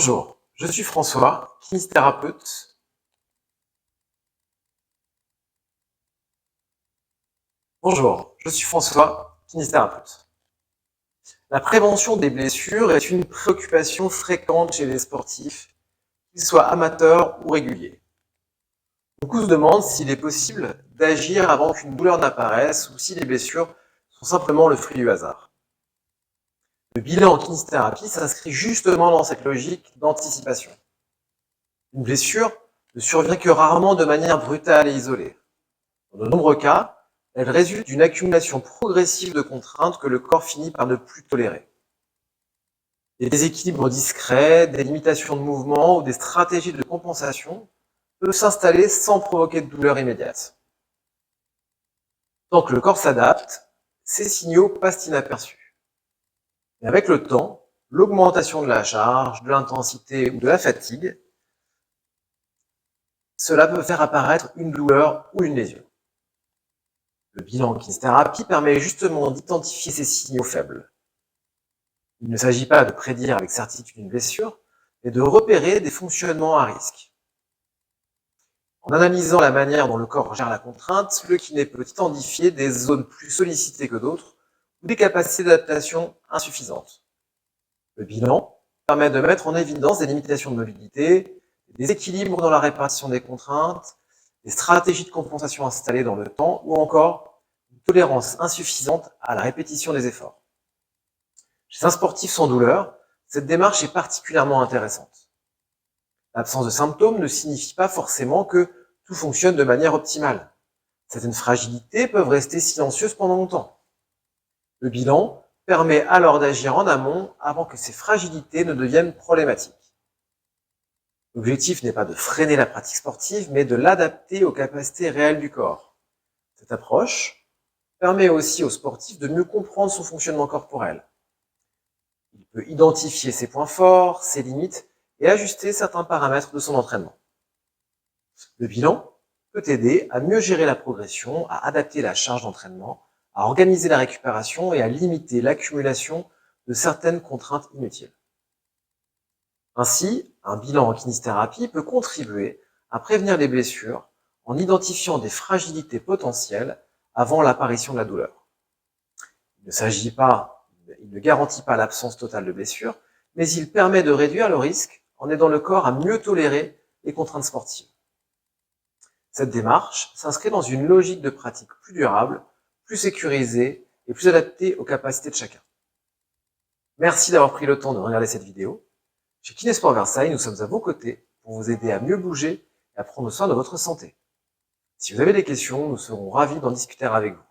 Bonjour, je suis François, kinésithérapeute. Bonjour, je suis François, kinésithérapeute. La prévention des blessures est une préoccupation fréquente chez les sportifs, qu'ils soient amateurs ou réguliers. Beaucoup se demandent s'il est possible d'agir avant qu'une douleur n'apparaisse ou si les blessures sont simplement le fruit du hasard. Le bilan en kinésithérapie s'inscrit justement dans cette logique d'anticipation. Une blessure ne survient que rarement de manière brutale et isolée. Dans de nombreux cas, elle résulte d'une accumulation progressive de contraintes que le corps finit par ne plus tolérer. Des déséquilibres discrets, des limitations de mouvement ou des stratégies de compensation peuvent s'installer sans provoquer de douleur immédiate. Tant que le corps s'adapte, ces signaux passent inaperçus. Mais avec le temps, l'augmentation de la charge, de l'intensité ou de la fatigue, cela peut faire apparaître une douleur ou une lésion. Le bilan en kinésithérapie permet justement d'identifier ces signaux faibles. Il ne s'agit pas de prédire avec certitude une blessure, mais de repérer des fonctionnements à risque. En analysant la manière dont le corps gère la contrainte, le kiné peut identifier des zones plus sollicitées que d'autres ou des capacités d'adaptation insuffisantes. Le bilan permet de mettre en évidence des limitations de mobilité, des équilibres dans la répartition des contraintes, des stratégies de compensation installées dans le temps ou encore une tolérance insuffisante à la répétition des efforts. Chez un sportif sans douleur, cette démarche est particulièrement intéressante. L'absence de symptômes ne signifie pas forcément que tout fonctionne de manière optimale. Certaines fragilités peuvent rester silencieuses pendant longtemps. Le bilan permet alors d'agir en amont avant que ces fragilités ne deviennent problématiques. L'objectif n'est pas de freiner la pratique sportive, mais de l'adapter aux capacités réelles du corps. Cette approche permet aussi au sportif de mieux comprendre son fonctionnement corporel. Il peut identifier ses points forts, ses limites et ajuster certains paramètres de son entraînement. Le bilan peut aider à mieux gérer la progression, à adapter la charge d'entraînement, à organiser la récupération et à limiter l'accumulation de certaines contraintes inutiles. Ainsi, un bilan en kinésithérapie peut contribuer à prévenir les blessures en identifiant des fragilités potentielles avant l'apparition de la douleur. Il ne garantit pas l'absence totale de blessures, mais il permet de réduire le risque en aidant le corps à mieux tolérer les contraintes sportives. Cette démarche s'inscrit dans une logique de pratique plus durable, plus sécurisée et plus adaptée aux capacités de chacun. Merci d'avoir pris le temps de regarder cette vidéo. Chez Kinésport Versailles, nous sommes à vos côtés pour vous aider à mieux bouger et à prendre soin de votre santé. Si vous avez des questions, nous serons ravis d'en discuter avec vous.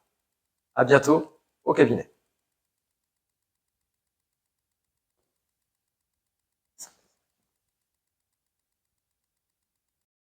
À bientôt au cabinet.